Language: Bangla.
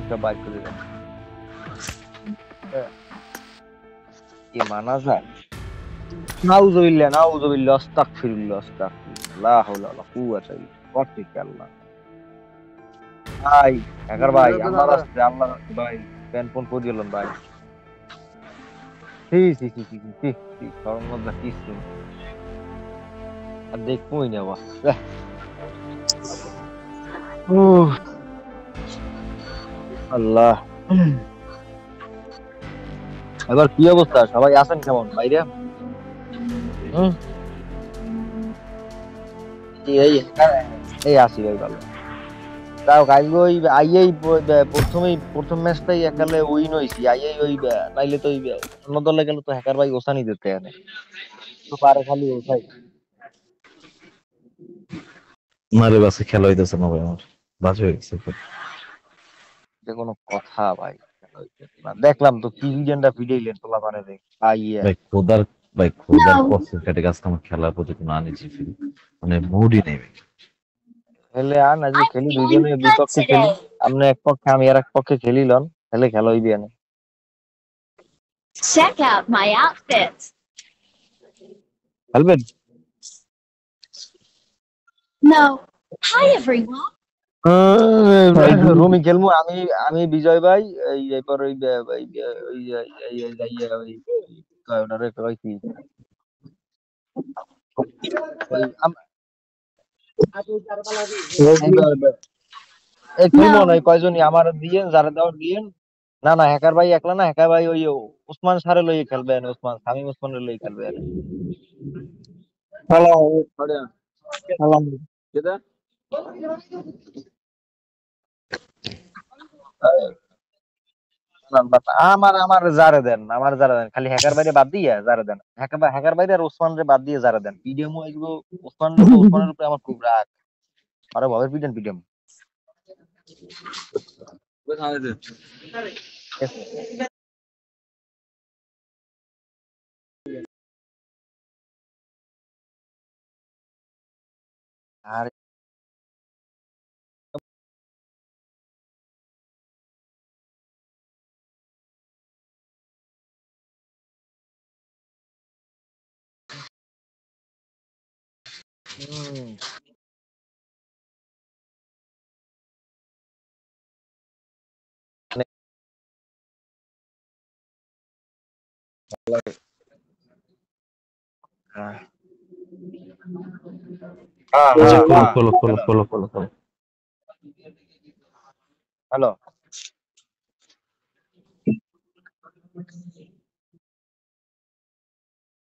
সব বাইর করে দেন। কি মানা যায়? নাউজুবিল্লাহ নাউজুবিল্লাহ আস্তাগফিরুল্লাহ আস্তাগফিরুল্লাহ লা হাওলা ওয়ালা কুওয়াতা ইল্লা বিল্লাহ। ভাই হ্যাকার ভাই আল্লাহর রাস্তে আল্লাহর রাস্তে ভাই প্যান ফোন করে দিলেন ভাই। সি সি সি সি সি সি শরম লজ্জা কিছু নেই। আর দেখবোই না বাহ। উহ, আল্লাহ। এবার কি অবস্থা, সবাই আছেন কেমন বাইরে? হুম, এই এই আসি ভাই ভালো। তাও কালকে ওই আইয়েই প্রথম ম্যাচটাই একালে উইন হইছি আইয়েই ওই নাইলে তো ওই অন্য দলে গেলে তো হ্যাকার ভাই ওসানি দিতে এনে তো পারে খালি ওসাই। না রে বাসে খেলা হইতেছে না ভাই, আমার বাজে হয়ে গেছে খুব। যে কোনো কথা ভাই, খেলা হইতেছে না। দেখলাম তো কি লিজেন্ডা ভিডিওলেন তোলা পারে দেখ আইয়া ভাই খোদার, ভাই খোদার কসম কেটে গেছে আমার খেলার প্রতি কোনো আনিজি ফিল, মানে মুডই নেই ভাই। খেলে আন আজকে খেলি দুইজনের বিপক্ষে খেলি। আপনি এক পক্ষে আমি আর এক পক্ষে খেলিলন, খেলে খেলা হইবি না। Check out my outfit. খেলবেন? No. Hi everyone. রুমি খেলবো আমি, আমি বিজয় ভাই এই এরপর ওই কয় ওনারে কয় কি ওই এই খেলবো না No. ওই কয়জনই আমার দিয়েন যারা দেওয়ার দিয়েন। না না হ্যাকার ভাই একলা না, হ্যাকার ভাই ওই ওসমান সারে লইয়ে খেলবে না, ওসমান শামীম ওসমানের লইয়ে খেলবে না। হ্যালো হ্যালো আমার আমার যারে দেন, আমার যারা দেন, খালি হ্যাকার বাইরে বাদ দিয়ে যারা দেন, হ্যাকার বাইরে আর ওসমান রে বাদ দিয়ে যারা দেন পিডিএম এগুলো। ওসমান রে তো ওসমানের উপরে আমার খুব রাগ। আরে ভবের পিডেন পিডিএম আর হুম, হ্যাঁ আচ্ছা খোলো হ্যাঁ। খোলো খোলো খোলো খোলো খোলো। হ্যালো